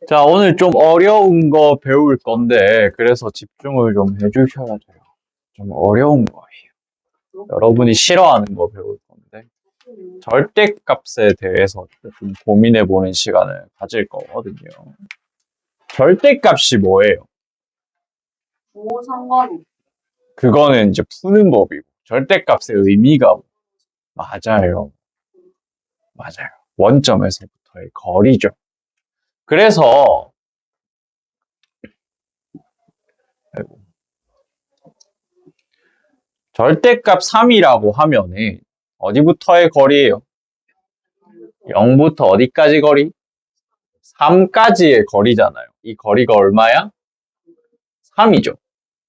자, 오늘 좀 어려운 거 배울 건데, 그래서 집중을 좀 해주셔야 돼요. 좀 어려운 거예요. 여러분이 싫어하는 거 배울 건데, 절대값에 대해서 좀 고민해보는 시간을 가질 거거든요. 절대값이 뭐예요? 상관없. 그거는 이제 푸는 법이고, 절대값의 의미가 맞아요. 맞아요. 원점에서부터의 거리죠. 그래서 절대값 3이라고 하면은 어디부터의 거리예요? 0부터 어디까지 거리? 3까지의 거리잖아요. 이 거리가 얼마야? 3이죠.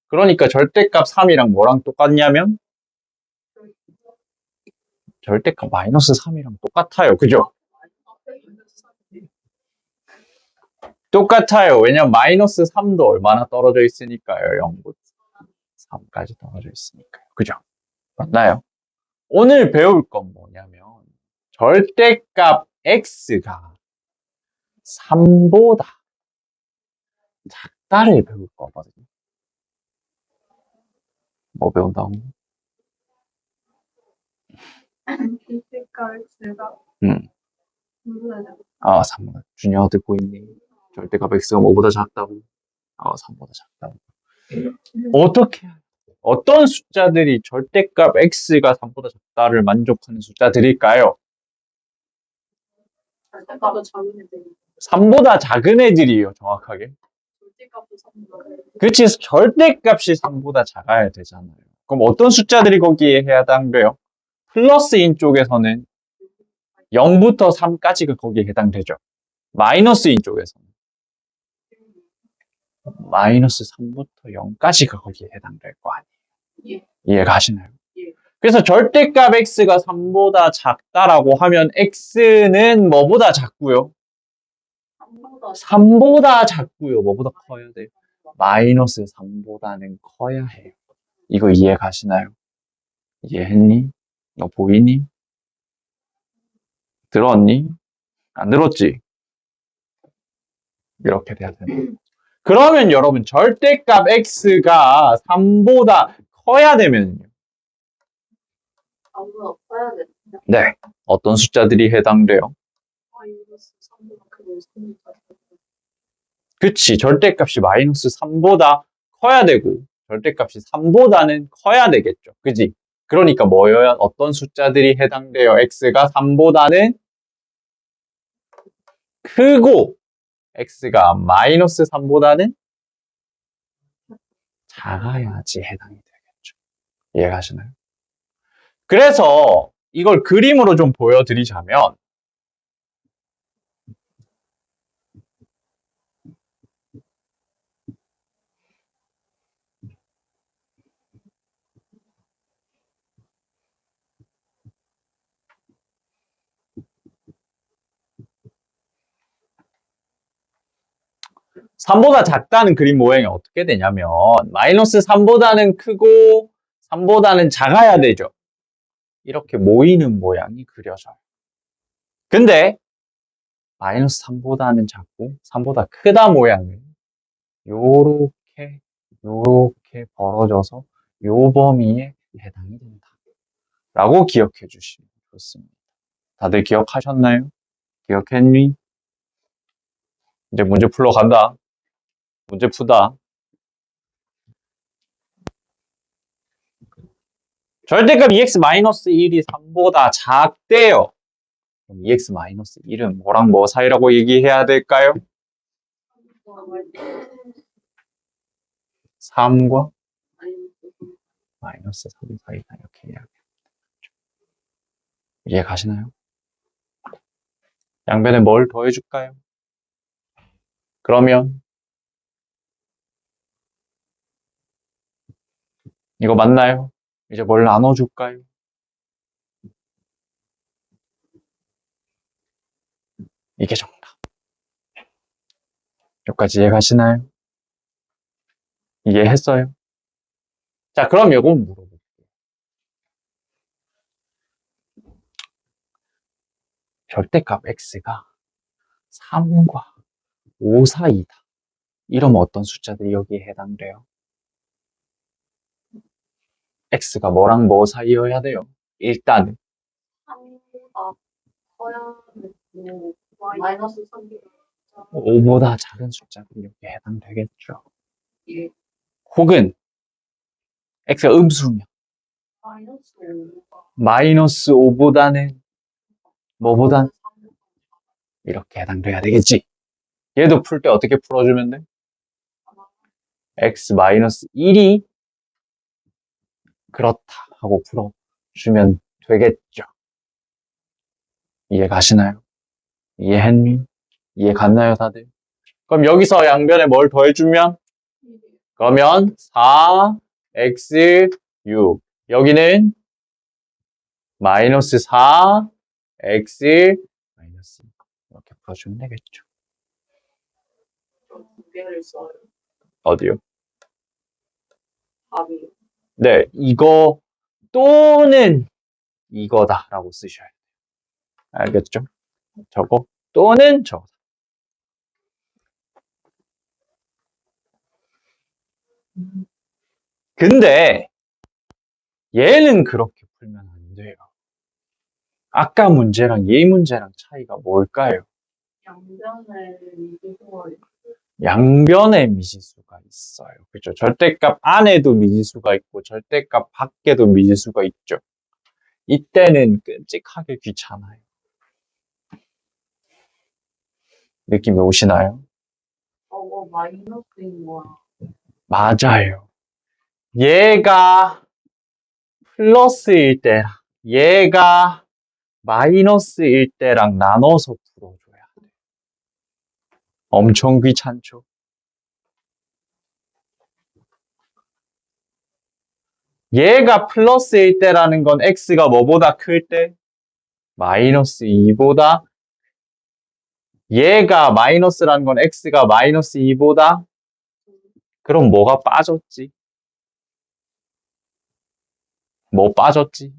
그러니까 절대값 3이랑 뭐랑 똑같냐면 절대값 마이너스 3이랑 똑같아요. 그죠? 똑같아요. 왜냐면 마이너스 3도 얼마나 떨어져 있으니까요. 0부터 3까지 떨어져 있으니까요. 그죠? 맞나요? 오늘 배울 건 뭐냐면 절대값 x가 3보다 작다를 배울 거거든요. 뭐 배운다고? 절대값 x가 3보다. 준영아 듣고 있니? 절대값 x가 뭐보다 작다고? 3보다 작다고. 어떻게? 어떤 숫자들이 절대값 x가 3보다 작다를 만족하는 숫자들일까요? 절대값도 작은 애들이. 3보다 작은 애들이에요, 정확하게. 절대값도 3보다. 그치, 절대값이 3보다 작아야 되잖아요. 그럼 어떤 숫자들이 거기에 해당돼요? 플러스인 쪽에서는 0부터 3까지가 거기에 해당되죠. 마이너스인 쪽에서는 마이너스 3부터 0까지가 거기에 해당될 거 아니에요. 예. 이해가 하시나요? 예. 그래서 절대값 x가 3보다 작다라고 하면 x는 뭐보다 작고요? 3보다 작고요. 뭐보다 커야 돼요? 마이너스 3보다는 커야 해요. 이거 이해 가시나요? 이해했니? 너 보이니? 들었니? 안 들었지? 이렇게 돼야 되는. 그러면 여러분 절대값 x가 3보다 커야 되면요. 3보다 커야 돼. 네. 어떤 숫자들이 해당돼요? 마이너스 3보다 크고 3보다. 그치. 절대값이 마이너스 3보다 커야 되고 절대값이 3보다는 커야 되겠죠. 그지? 그러니까 뭐여야 어떤 숫자들이 해당돼요? x가 3보다는 크고 x가 마이너스 3보다는 작아야지 해당이 되겠죠. 이해가시나요? 그래서 이걸 그림으로 좀 보여드리자면 3보다 작다는 그림 모양이 어떻게 되냐면 마이너스 3보다는 크고 3보다는 작아야 되죠. 이렇게 모이는 모양이 그려져요. 근데 마이너스 3보다는 작고 3보다 크다 모양을 요렇게 벌어져서 요 범위에 해당이 된다. 라고 기억해 주시면 좋습니다. 다들 기억하셨나요? 기억했니? 이제 문제 풀러 간다. 문제 푸다. 절대값 2x-1이 3보다 작대요. 그럼 2x-1은 뭐랑 뭐 사이라고 얘기해야 될까요? 3과 마이너스 3 사이다 이렇게 이야기합니다. 이해 가시나요? 양변에 뭘 더해줄까요? 그러면 이거 맞나요? 이제 뭘 나눠줄까요? 이게 정답. 여기까지 이해 가시나요? 이해했어요? 자, 그럼 이건 물어볼게요. 절대값 x가 3과 5 사이다. 이러면 어떤 숫자들이 여기에 해당돼요? x가 뭐랑 뭐 사이여야 돼요? 일단 3보다 커야 되고 마이너스 3보다 5보다 작은 숫자들이 여기에 해당되겠죠. 예. 혹은 x가 음수면 마이너스 5가 마이너스 5보다는 뭐보다 이렇게 해당돼야 되겠지. 얘도 풀 때 어떻게 풀어주면 돼? x 마이너스 1이 그렇다 하고 풀어주면 되겠죠. 이해 가시나요? 이해했니? 이해 갔나요, 다들? 그럼 여기서 양변에 뭘 더해주면? 그러면 4, x, 6. 여기는 마이너스 4, x, 마이너스 2. 이렇게 풀어주면 되겠죠. 두 개를 써요. 어디요? 답이 네, 이거 또는 이거다라고 쓰셔야 돼요. 알겠죠? 저거 또는 저거. 근데 얘는 그렇게 풀면 안 돼요. 아까 문제랑 얘 문제랑 차이가 뭘까요? 양변에 미지수가 양변에 미지수가 있어요. 그죠? 절대값 안에도 미지수가 있고 절대값 밖에도 미지수가 있죠. 이때는 끔찍하게 귀찮아요. 느낌이 오시나요? 저거 마이너스인 거야. 맞아요. 얘가 플러스일 때랑 얘가 마이너스일 때랑 나눠서 풀어줘야 돼. 엄청 귀찮죠? 얘가 플러스일 때라는 건 x가 뭐보다 클 때? 마이너스 2보다 얘가 마이너스라는 건 x가 마이너스 2보다 그럼 뭐가 빠졌지? 뭐 빠졌지?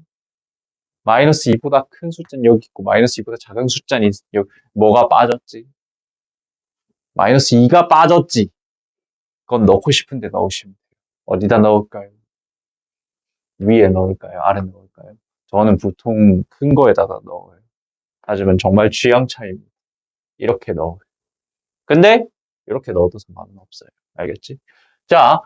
마이너스 2보다 큰 숫자는 여기 있고 마이너스 2보다 작은 숫자는 여기 뭐가 빠졌지? 마이너스 2가 빠졌지. 그건 넣고 싶은데 넣으시면 돼요. 어디다 넣을까요? 위에 넣을까요? 아래 넣을까요? 저는 보통 큰 거에다가 넣어요. 하지만 정말 취향 차이입니다. 이렇게 넣어요. 근데 이렇게 넣어도 상관은 없어요. 알겠지? 자,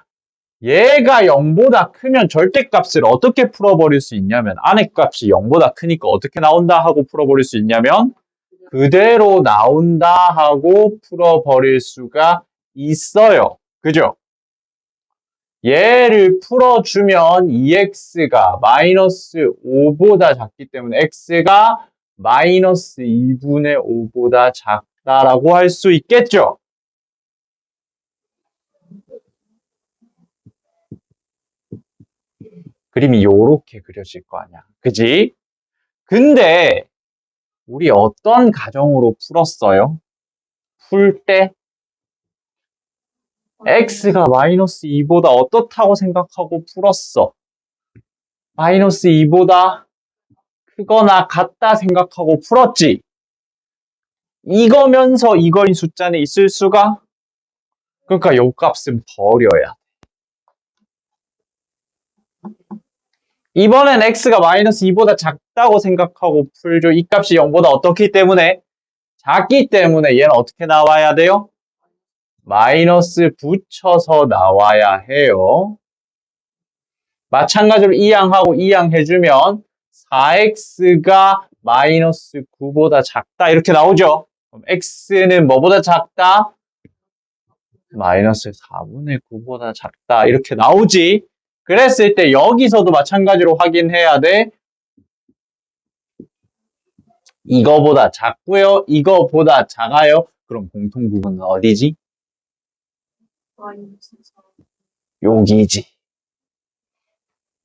얘가 0보다 크면 절대값을 어떻게 풀어버릴 수 있냐면 안의 값이 0보다 크니까 어떻게 나온다 하고 풀어버릴 수 있냐면 그대로 나온다 하고 풀어버릴 수가 있어요. 그죠? 얘를 풀어주면 2x가 마이너스 5보다 작기 때문에 x가 마이너스 2분의 5보다 작다라고 할 수 있겠죠? 그림이 요렇게 그려질 거 아니야. 그지? 근데 우리 어떤 가정으로 풀었어요? 풀 때 x가 마이너스 2보다 어떻다고 생각하고 풀었어? 마이너스 2보다 크거나 같다 생각하고 풀었지? 이거면서 이거인 숫자는 있을 수가? 그러니까 요 값은 버려야. 이번엔 x가 마이너스 2보다 작다고 생각하고 풀죠. 이 값이 0보다 어떻기 때문에? 작기 때문에 얘는 어떻게 나와야 돼요? 마이너스 붙여서 나와야 해요. 마찬가지로 이항하고 이항 해주면 4x가 마이너스 9보다 작다 이렇게 나오죠. 그럼 x는 뭐보다 작다? 마이너스 4분의 9보다 작다 이렇게 나오지. 그랬을 때 여기서도 마찬가지로 확인해야 돼. 이거보다 작고요. 이거보다 작아요. 그럼 공통 부분은 어디지? 마이너스 4. 여기지.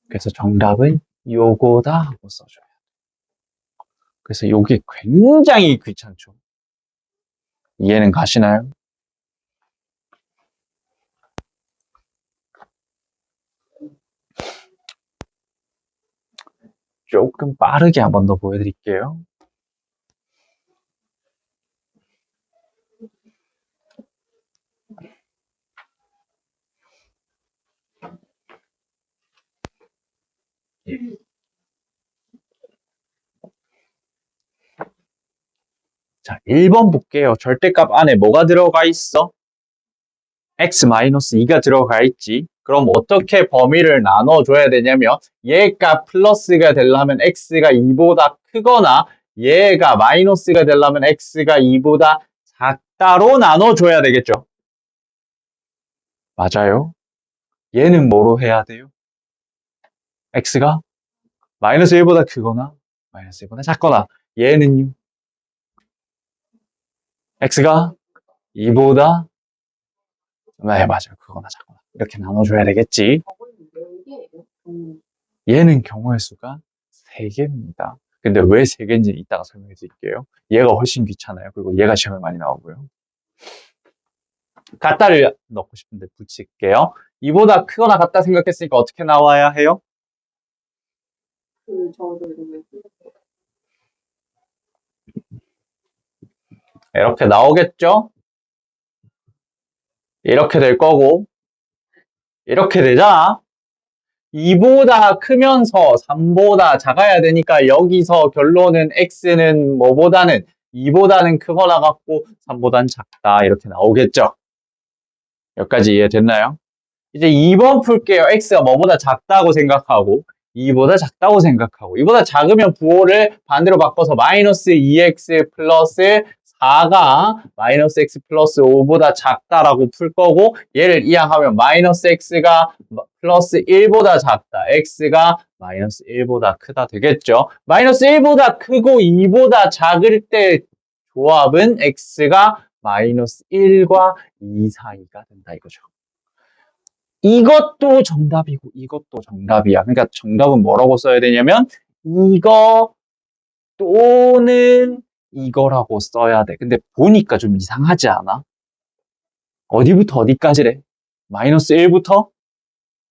그래서 정답은 요거다 하고 써줘요. 그래서 요게 굉장히 귀찮죠. 이해는 가시나요? 조금 빠르게 한 번 더 보여드릴게요. 자, 1번 볼게요. 절대값 안에 뭐가 들어가 있어? x-2가 들어가 있지. 그럼 어떻게 범위를 나눠줘야 되냐면 얘가 플러스가 되려면 x가 2보다 크거나 얘가 마이너스가 되려면 x가 2보다 작다로 나눠줘야 되겠죠. 맞아요. 얘는 뭐로 해야 돼요? x가 마이너스 1보다 크거나 마이너스 1보다 작거나 얘는요? x가 2보다 네, 맞아요. 그거나 작거나 이렇게 나눠줘야 되겠지. 저거는 4개예요. 얘는 경우의 수가 3개입니다. 근데 왜 3개인지 이따가 설명해 드릴게요. 얘가 훨씬 귀찮아요. 그리고 얘가 시험에 많이 나오고요. 같다를 넣고 싶은데 붙일게요. 이보다 크거나 같다 생각했으니까 어떻게 나와야 해요? 저를 이렇게 나오겠죠? 이렇게 될 거고 이렇게 되잖아. 2보다 크면서 3보다 작아야 되니까 여기서 결론은 x는 뭐보다는 2보다는 크거나 같고 3보다는 작다 이렇게 나오겠죠. 여기까지 이해됐나요? 이제 2번 풀게요. x가 뭐보다 작다고 생각하고 2보다 작다고 생각하고 2보다 작으면 부호를 반대로 바꿔서 마이너스 2x 플러스 4가 마이너스 x 플러스 5보다 작다라고 풀 거고 얘를 이항하면 마이너스 x가 플러스 1보다 작다. x가 마이너스 1보다 크다 되겠죠. 마이너스 1보다 크고 2보다 작을 때 조합은 x가 마이너스 1과 2 사이가 된다 이거죠. 이것도 정답이고 이것도 정답이야. 그러니까 정답은 뭐라고 써야 되냐면 이거 또는 이거라고 써야 돼. 근데 보니까 좀 이상하지 않아? 어디부터 어디까지래? 마이너스 1부터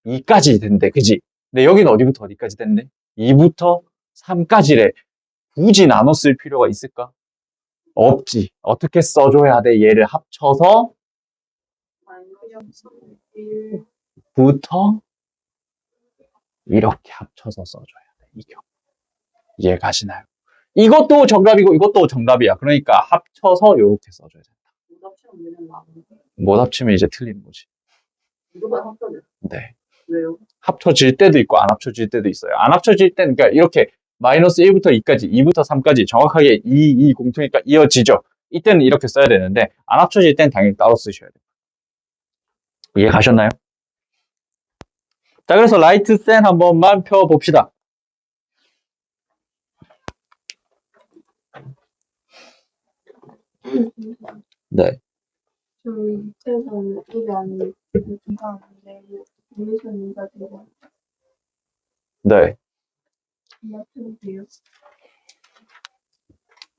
2까지 된대. 그지? 근데 여기는 어디부터 어디까지 된대? 2부터 3까지래. 굳이 나눠 쓸 필요가 있을까? 없지. 어떻게 써줘야 돼? 얘를 합쳐서 마이너스 1 부터 이렇게 합쳐서 써줘야 돼. 이해 가시나요? 이것도 정답이고 이것도 정답이야. 그러니까 합쳐서 이렇게 써줘야 된다. 오답시험 왜냐면 나오는데 못 합치면 이제 틀리는 거지. 이거만 합쳐요. 네. 왜요? 합쳐질 때도 있고 안 합쳐질 때도 있어요. 안 합쳐질 때는 그러니까 이렇게 마이너스 1부터 2까지, 2부터 3까지 정확하게 이 공통이니까 이어지죠. 이때는 이렇게 써야 되는데 안 합쳐질 때는 당연히 따로 쓰셔야 돼요. 이해 가셨나요? 자, 그래서 라이트 센 한 번만 펴봅시다. 네. 저희 밑에서는 1이 아닌 2가 아닌데 위에서는 2가 되고 네. 맞춰주세요.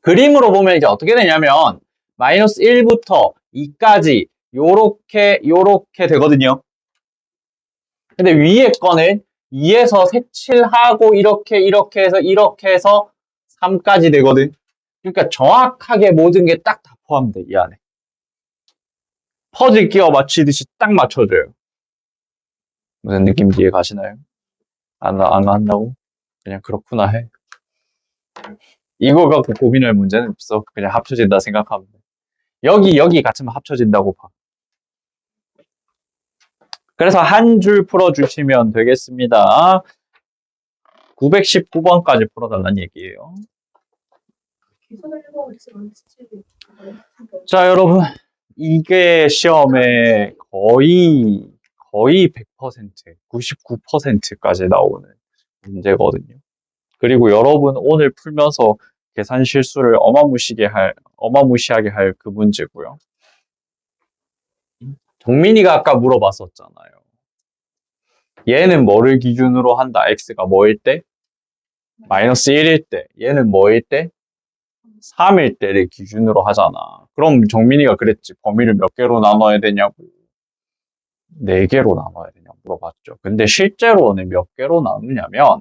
그림으로 보면 이제 어떻게 되냐면 마이너스 1부터 2까지 요렇게 되거든요. 근데 위에 거는 2에서 색칠하고 이렇게 해서 3까지 되거든. 그러니까 정확하게 모든 게 딱 다 포함돼, 이 안에. 퍼즐 끼워 맞추듯이 딱 맞춰줘요. 무슨 느낌인지 이해 가시나요? 안 한다고? 그냥 그렇구나 해. 이거 갖고 고민할 문제는 없어. 그냥 합쳐진다 생각하면 돼. 여기 같으면 합쳐진다고 봐. 그래서 한 줄 풀어주시면 되겠습니다. 919번까지 풀어달라는 얘기예요. 계산을 해보면 있으면 17이 자, 여러분. 이게 시험에 거의 100%, 99%까지 나오는 문제거든요. 그리고 여러분 오늘 풀면서 계산 실수를 어마무시하게 할 그 문제고요. 정민이가 아까 물어봤었잖아요. 얘는 뭐를 기준으로 한다? x가 뭐일 때? 마이너스 1일 때. 얘는 뭐일 때? 3일 때를 기준으로 하잖아. 그럼 정민이가 그랬지. 범위를 몇 개로 나눠야 되냐고. 4개로 나눠야 되냐고 물어봤죠. 근데 실제로는 몇 개로 나누냐면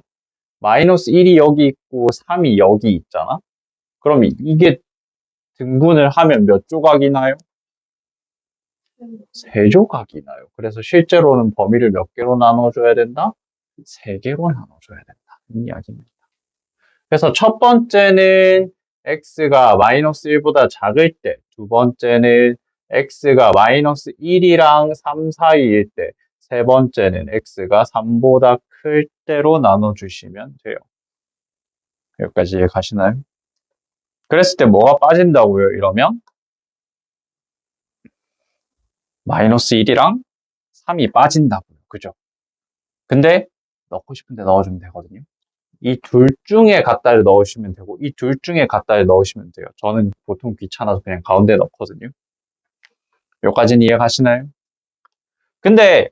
마이너스 1이 여기 있고 3이 여기 있잖아. 그럼 이게 등분을 하면 몇 조각이 나요? 3조각이 나요. 그래서 실제로는 범위를 몇 개로 나눠줘야 된다? 3개로 나눠줘야 된다. 이야기입니다. 그래서 첫 번째는 x가 마이너스 1보다 작을 때, 두 번째는 x가 마이너스 1이랑 3 사이일 때, 세 번째는 x가 3보다 클 때로 나눠주시면 돼요. 여기까지 이해 가시나요? 그랬을 때 뭐가 빠진다고요? 이러면 마이너스 1이랑 3이 빠진다고요. 그죠? 근데 넣고 싶은데 넣어주면 되거든요. 이 둘 중에 갖다를 넣으시면 되고 이 둘 중에 갖다를 넣으시면 돼요. 저는 보통 귀찮아서 그냥 가운데 넣거든요. 여기까지는 이해 가시나요? 근데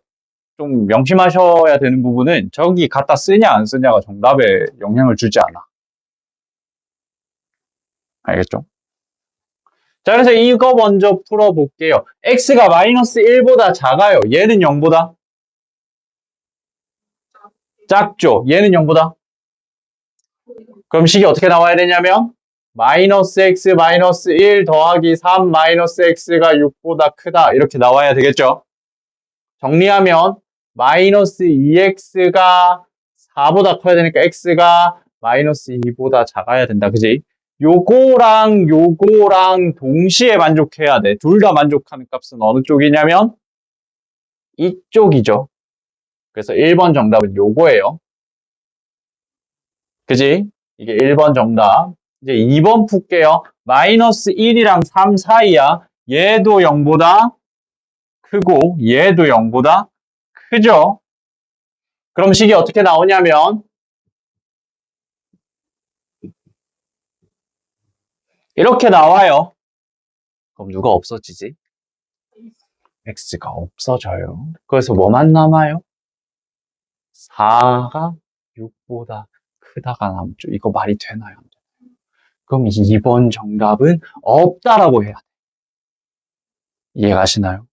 좀 명심하셔야 되는 부분은 저기 갖다 쓰냐 안 쓰냐가 정답에 영향을 주지 않아. 알겠죠? 자, 그래서 이거 먼저 풀어볼게요. x가 마이너스 1보다 작아요. 얘는 0보다 작죠? 얘는 0보다. 그럼 식이 어떻게 나와야 되냐면 마이너스 x 마이너스 1 더하기 3 마이너스 x가 6보다 크다. 이렇게 나와야 되겠죠? 정리하면 마이너스 2x가 4보다 커야 되니까 x가 마이너스 2보다 작아야 된다. 그지? 요거랑 요거랑 동시에 만족해야 돼. 둘 다 만족하는 값은 어느 쪽이냐면 이쪽이죠. 그래서 1번 정답은 요거예요. 그지? 이게 1번 정답. 이제 2번 풀게요. 마이너스 1이랑 3 사이야. 얘도 0보다 크고 얘도 0보다 크죠? 그럼 식이 어떻게 나오냐면 이렇게 나와요. 그럼 누가 없어지지? x가 없어져요. 그래서 뭐만 남아요? 4가 6보다 크다가 남죠. 이거 말이 되나요? 그럼 2번 정답은 없다라고 해야 돼. 이해가시나요?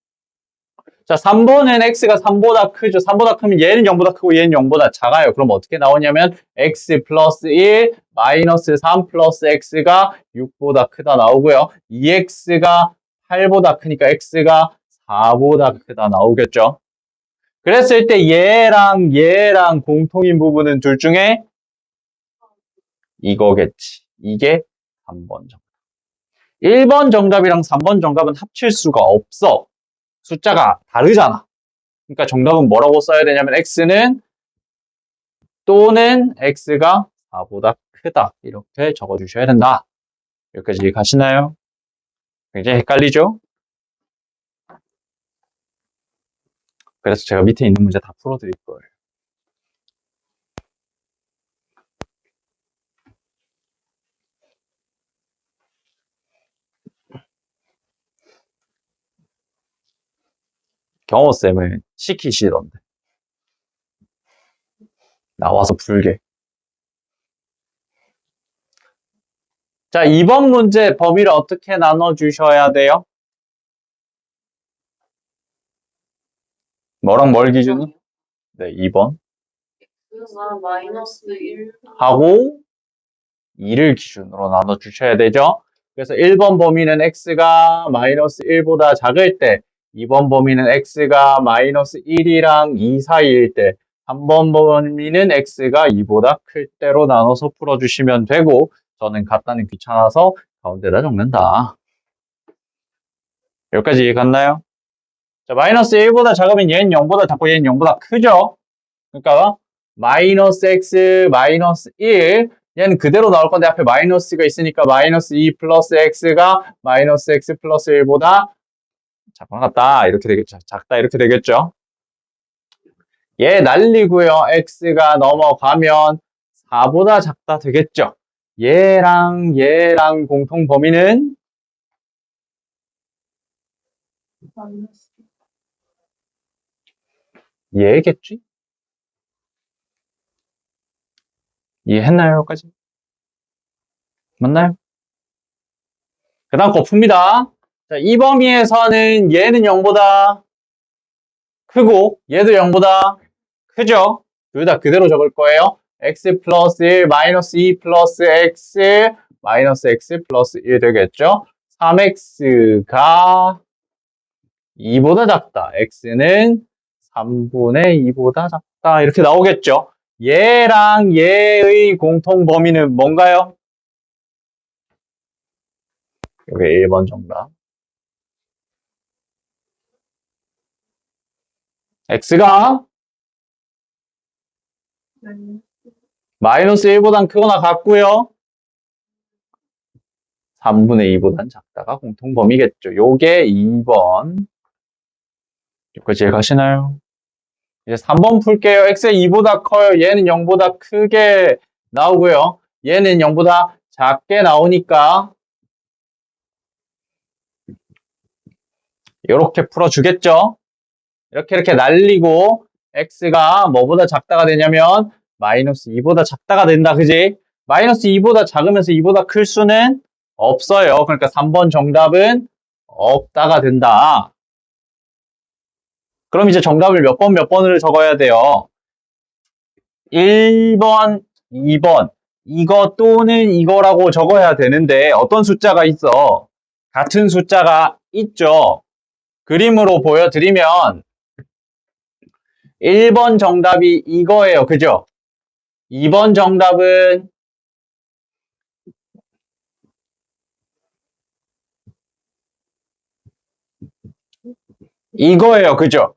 자, 3번은 x가 3보다 크죠. 3보다 크면 얘는 0보다 크고 얘는 0보다 작아요. 그럼 어떻게 나오냐면 x 플러스 1 마이너스 3 플러스 x가 6보다 크다 나오고요. 2x가 8보다 크니까 x가 4보다 크다 나오겠죠. 그랬을 때 얘랑 얘랑 공통인 부분은 둘 중에 이거겠지. 이게 3번 정답. 1번 정답이랑 3번 정답은 합칠 수가 없어. 숫자가 다르잖아. 그러니까 정답은 뭐라고 써야 되냐면 x는 또는 x가 4보다 크다. 이렇게 적어주셔야 된다. 여기까지 가시나요? 굉장히 헷갈리죠? 그래서 제가 밑에 있는 문제 다 풀어드릴 거예요. 경호쌤을 시키시던데. 나와서 풀게. 자, 2번 문제 범위를 어떻게 나눠주셔야 돼요? 뭐랑 뭘 기준으로? 네, 2번. 마이너스 1 하고 2를 기준으로 나눠주셔야 되죠. 그래서 1번 범위는 x가 마이너스 1보다 작을 때, 2번 범위는 x가 마이너스 1이랑 2 사이일 때, 3번 범위는 x가 2보다 클 때로 나눠서 풀어주시면 되고, 저는 갖다는 귀찮아서 가운데다 적는다. 여기까지 이해 갔나요? 자, 마이너스 1보다 작으면 얘는 0보다 작고 얘는 0보다 크죠? 그러니까 마이너스 x 마이너스 1 얘는 그대로 나올 건데 앞에 마이너스가 있으니까 마이너스 2 플러스 x가 마이너스 x 플러스 1보다 작다 이렇게 되겠죠. 작다 이렇게 되겠죠. 얘 날리고요. x가 넘어가면 4보다 작다 되겠죠. 얘랑 얘랑 공통 범위는 마이너스 얘겠지? 이해했나요? 여기까지? 맞나요? 그 다음 거 풉니다. 자, 이 범위에서는 얘는 0보다 크고 얘도 0보다 크죠? 둘 다 그대로 적을 거예요. x 플러스 1 마이너스 2 플러스 x 마이너스 x 플러스 1 되겠죠? 3x가 2보다 작다. x는 3분의 2보다 작다. 이렇게 나오겠죠? 얘랑 얘의 공통 범위는 뭔가요? 여기 1번 정답. x가 아니, 마이너스 1보단 크거나 같고요. 3분의 2보단 작다가 공통 범위겠죠. 요게 2번. 여기까지 이해가시나요? 이제 3번 풀게요. x가 2보다 커요. 얘는 0보다 크게 나오고요. 얘는 0보다 작게 나오니까 이렇게 풀어주겠죠. 이렇게 날리고 x가 뭐보다 작다가 되냐면 마이너스 2보다 작다가 된다. 그지? 마이너스 2보다 작으면서 2보다 클 수는 없어요. 그러니까 3번 정답은 없다가 된다. 그럼 이제 정답을 몇 번을 적어야 돼요? 1번, 2번. 이거 또는 이거라고 적어야 되는데 어떤 숫자가 있어? 같은 숫자가 있죠. 그림으로 보여드리면 1번 정답이 이거예요. 그죠? 2번 정답은 이거예요. 그죠?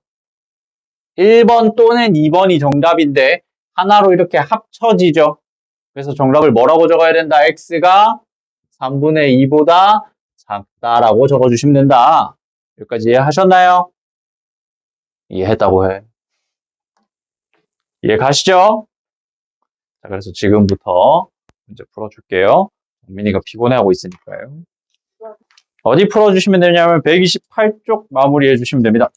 1번 또는 2번이 정답인데 하나로 이렇게 합쳐지죠. 그래서 정답을 뭐라고 적어야 된다? x가 3분의 2보다 작다라고 적어주시면 된다. 여기까지 이해하셨나요? 이해했다고 해. 이해 가시죠? 자, 그래서 지금부터 문제 풀어줄게요. 민이가 피곤해하고 있으니까요. 어디 풀어주시면 되냐면 128쪽 마무리해 주시면 됩니다.